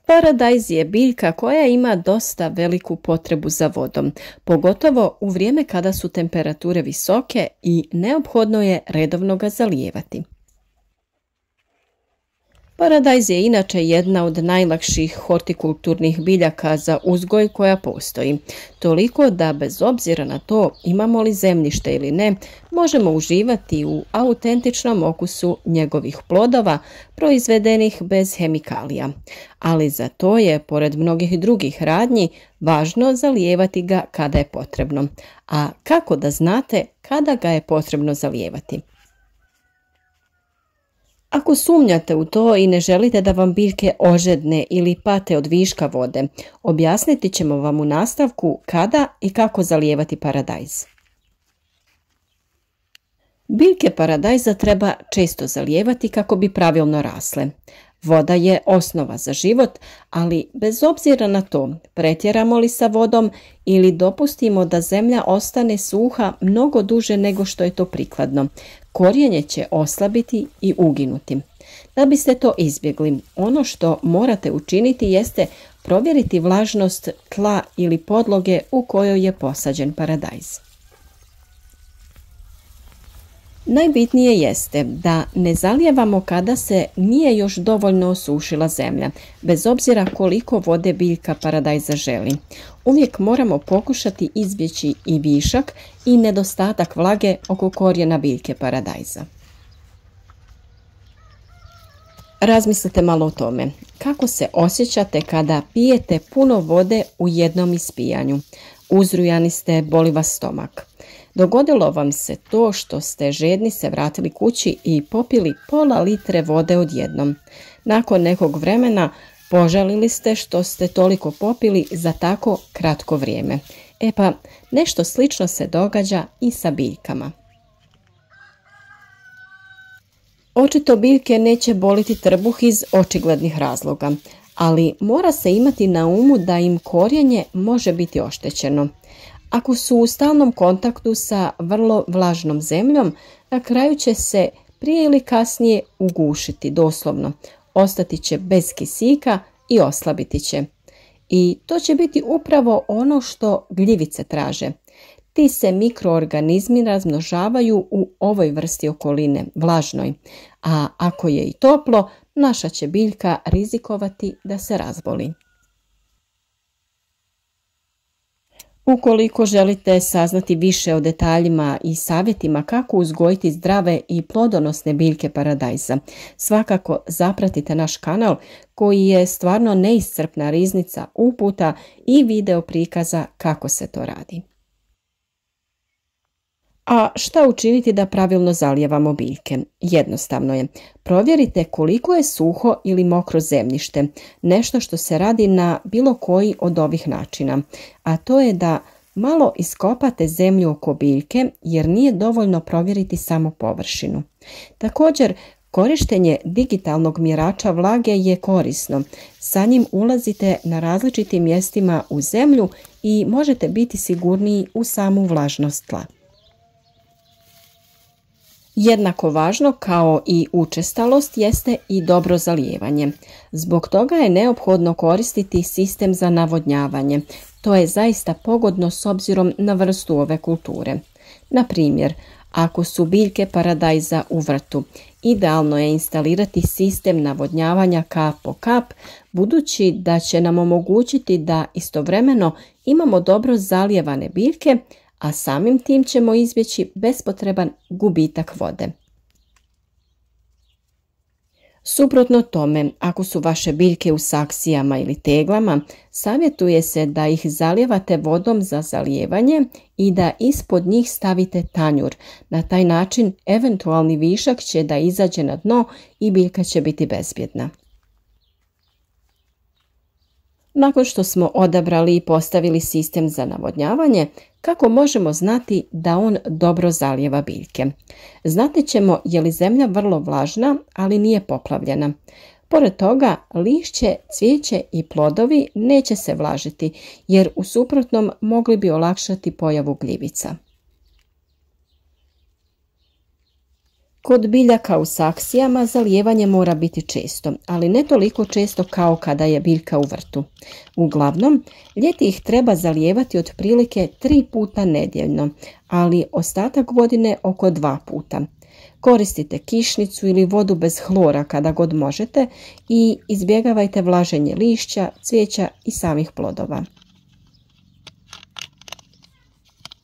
Paradajz je biljka koja ima dosta veliku potrebu za vodom, pogotovo u vrijeme kada su temperature visoke i neophodno je redovno ga zalijevati. Paradajz je inače jedna od najlakših hortikulturnih biljaka za uzgoj koja postoji, toliko da bez obzira na to imamo li zemljište ili ne, možemo uživati u autentičnom okusu njegovih plodova proizvedenih bez hemikalija. Ali za to je, pored mnogih drugih radnji, važno zalijevati ga kada je potrebno. A kako da znate kada ga je potrebno zalijevati? Ako sumnjate u to i ne želite da vam biljke ožedne ili pate od viška vode, objasniti ćemo vam u nastavku kada i kako zalijevati paradajz. Biljke paradajza treba često zalijevati kako bi pravilno rasle. Voda je osnova za život, ali bez obzira na to, pretjeramo li sa vodom ili dopustimo da zemlja ostane suha mnogo duže nego što je to prikladno, korijenje će oslabiti i uginuti. Da biste to izbjegli, ono što morate učiniti jeste provjeriti vlažnost tla ili podloge u kojoj je posađen paradajz. Najbitnije jeste da ne zalijevamo kada se nije još dovoljno osušila zemlja, bez obzira koliko vode biljka paradajza želi. Uvijek moramo pokušati izbjeći i višak i nedostatak vlage oko korijena biljke paradajza. Razmislite malo o tome. Kako se osjećate kada pijete puno vode u jednom ispijanju? Uzrujani ste, boli vas stomak. Dogodilo vam se to što ste žedni se vratili kući i popili pola litre vode odjednom. Nakon nekog vremena požalili ste što ste toliko popili za tako kratko vrijeme. E pa, nešto slično se događa i sa biljkama. Očito biljke neće boliti trbuh iz očiglednih razloga, ali mora se imati na umu da im korijenje može biti oštećeno. Ako su u stalnom kontaktu sa vrlo vlažnom zemljom, na kraju će se prije ili kasnije ugušiti doslovno, ostati će bez kisika i oslabiti će. I to će biti upravo ono što gljivice traže. Ti se mikroorganizmi razmnožavaju u ovoj vrsti okoline, vlažnoj, a ako je i toplo, naša će biljka rizikovati da se razboli. Ukoliko želite saznati više o detaljima i savjetima kako uzgojiti zdrave i plodonosne biljke paradajza, svakako zapratite naš kanal koji je stvarno neiscrpna riznica uputa i video prikaza kako se to radi. A šta učiniti da pravilno zalijevamo biljke? Jednostavno je. Provjerite koliko je suho ili mokro zemljište, nešto što se radi na bilo koji od ovih načina, a to je da malo iskopate zemlju oko biljke jer nije dovoljno provjeriti samo površinu. Također, korištenje digitalnog mjerača vlage je korisno. Sa njim ulazite na različitim mjestima u zemlju i možete biti sigurniji u samu vlažnost tla. Jednako važno kao i učestalost jeste i dobro zalijevanje. Zbog toga je neophodno koristiti sistem za navodnjavanje. To je zaista pogodno s obzirom na vrstu ove kulture. Na primjer, ako su biljke paradajza u vrtu, idealno je instalirati sistem navodnjavanja kap po kap, budući da će nam omogućiti da istovremeno imamo dobro zalijevane biljke, a samim tim ćemo izbjeći bespotreban gubitak vode. Suprotno tome, ako su vaše biljke u saksijama ili teglama, savjetuje se da ih zalijevate vodom za zalijevanje i da ispod njih stavite tanjur. Na taj način eventualni višak će da izađe na dno i biljka će biti bezbjedna. Nakon što smo odabrali i postavili sistem za navodnjavanje, kako možemo znati da on dobro zalijeva biljke? Znati ćemo je li zemlja vrlo vlažna, ali nije poplavljena. Pored toga, lišće, cvijeće i plodovi neće se vlažiti, jer u suprotnom mogli bi olakšati pojavu gljivica. Kod biljaka u saksijama zalijevanje mora biti često, ali ne toliko često kao kada je biljka u vrtu. Uglavnom, ljeti ih treba zalijevati otprilike 3 puta nedjeljno, ali ostatak godine oko 2 puta. Koristite kišnicu ili vodu bez hlora kada god možete i izbjegavajte vlaženje lišća, cvijeća i samih plodova.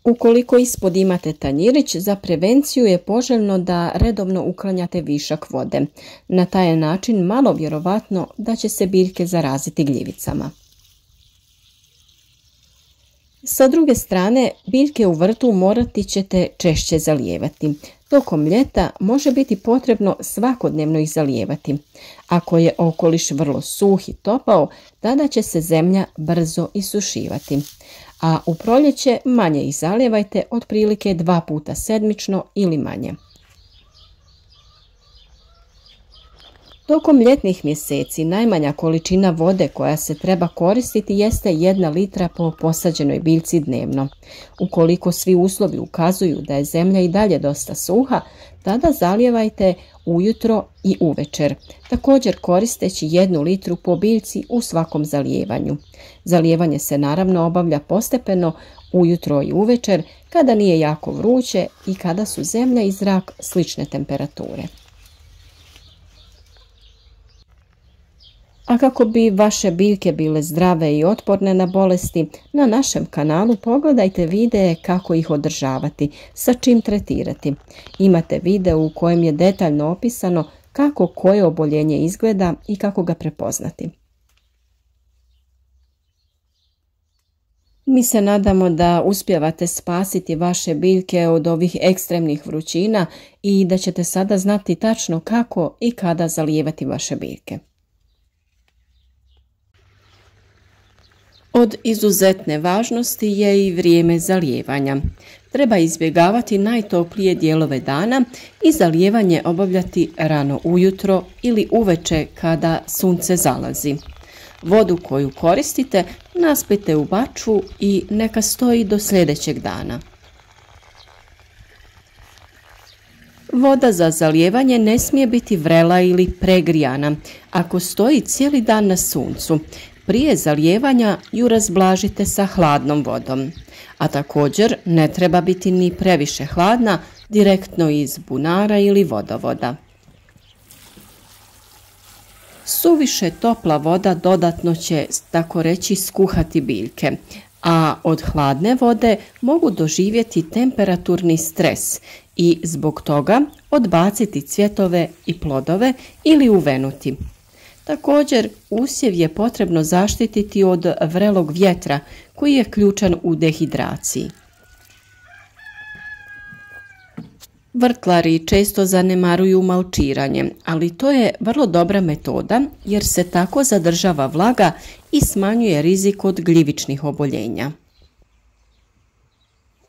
Ukoliko ispod imate tanjirić, za prevenciju je poželjno da redovno uklanjate višak vode. Na taj način malo vjerovatno da će se biljke zaraziti gljivicama. Sa druge strane, biljke u vrtu morati ćete češće zalijevati. Tokom ljeta može biti potrebno svakodnevno ih zalijevati. Ako je okoliš vrlo suh i topao, tada će se zemlja brzo isušivati. A u proljeće manje ih zalijevajte, otprilike 2 puta sedmično ili manje. Tokom ljetnih mjeseci najmanja količina vode koja se treba koristiti jeste 1 litra po posađenoj biljci dnevno. Ukoliko svi uslovi ukazuju da je zemlja i dalje dosta suha, tada zalijevajte ujutro i uvečer, također koristeći 1 litru po biljci u svakom zalijevanju. Zalijevanje se naravno obavlja postepeno ujutro i uvečer kada nije jako vruće i kada su zemlja i zrak slične temperature. A kako bi vaše biljke bile zdrave i otporne na bolesti, na našem kanalu pogledajte videe kako ih održavati, sa čim tretirati. Imate video u kojem je detaljno opisano kako koje oboljenje izgleda i kako ga prepoznati. Mi se nadamo da uspijevate spasiti vaše biljke od ovih ekstremnih vrućina i da ćete sada znati tačno kako i kada zalijevati vaše biljke. Od izuzetne važnosti je i vrijeme zalijevanja. Treba izbjegavati najtoplije dijelove dana i zalijevanje obavljati rano ujutro ili uveče kada sunce zalazi. Vodu koju koristite naspite u bačvu i neka stoji do sljedećeg dana. Voda za zalijevanje ne smije biti vrela ili pregrijana ako stoji cijeli dan na suncu. Prije zalijevanja ju razblažite sa hladnom vodom, a također ne treba biti ni previše hladna direktno iz bunara ili vodovoda. Suviše topla voda dodatno će, tako reći, skuhati biljke, a od hladne vode mogu doživjeti temperaturni stres i zbog toga odbaciti cvjetove i plodove ili uvenuti. Također, usjev je potrebno zaštititi od vrelog vjetra koji je ključan u dehidraciji. Vrtlari često zanemaruju malčiranje, ali to je vrlo dobra metoda jer se tako zadržava vlaga i smanjuje rizik od gljivičnih oboljenja.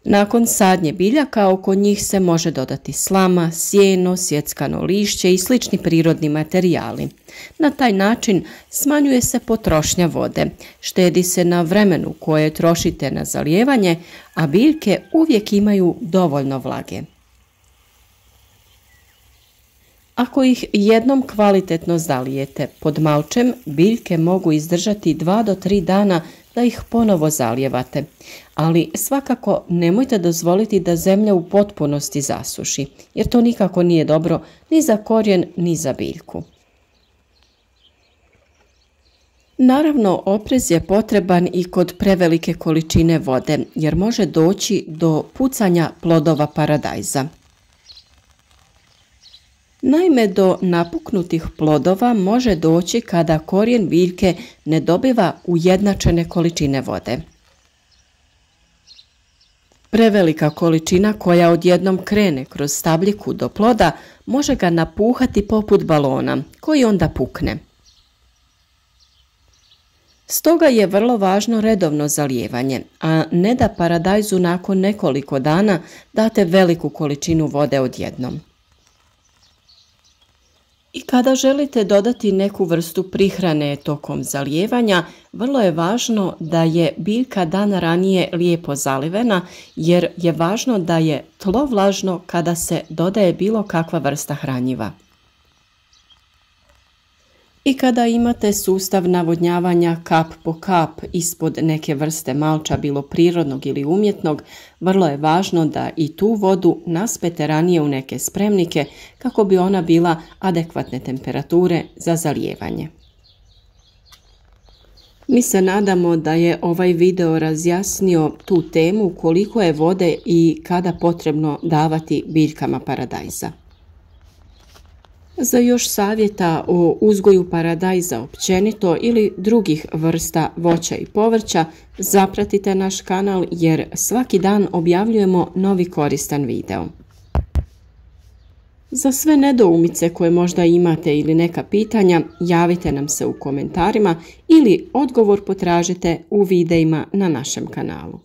Nakon sadnje biljaka oko njih se može dodati slama, sjeno, sjeckano lišće i slični prirodni materijali. Na taj način smanjuje se potrošnja vode, štedi se na vremenu koje trošite na zalijevanje, a biljke uvijek imaju dovoljno vlage. Ako ih jednom kvalitetno zalijete pod malčem, biljke mogu izdržati 2 do 3 dana da ih ponovo zalijevate, ali svakako nemojte dozvoliti da zemlja u potpunosti zasuši, jer to nikako nije dobro ni za korijen ni za biljku. Naravno, oprez je potreban i kod prevelike količine vode, jer može doći do pucanja plodova paradajza. Naime, do napuknutih plodova može doći kada korijen biljke ne dobiva ujednačene količine vode. Prevelika količina koja odjednom krene kroz stabljiku do ploda može ga napuhati poput balona, koji onda pukne. Stoga je vrlo važno redovno zalijevanje, a ne da paradajzu nakon nekoliko dana date veliku količinu vode odjednom. I kada želite dodati neku vrstu prihrane tokom zalijevanja, vrlo je važno da je biljka dan ranije lijepo zalivena, jer je važno da je tlo vlažno kada se dodaje bilo kakva vrsta hranjiva. I kada imate sustav navodnjavanja kap po kap ispod neke vrste malča, bilo prirodnog ili umjetnog, vrlo je važno da i tu vodu naspete ranije u neke spremnike kako bi ona bila adekvatne temperature za zalijevanje. Mi se nadamo da je ovaj video razjasnio tu temu koliko je vode i kada potrebno davati biljkama paradajza. Za još savjeta o uzgoju paradajza općenito ili drugih vrsta voća i povrća, zapratite naš kanal jer svaki dan objavljujemo novi koristan video. Za sve nedoumice koje možda imate ili neka pitanja, javite nam se u komentarima ili odgovor potražite u videima na našem kanalu.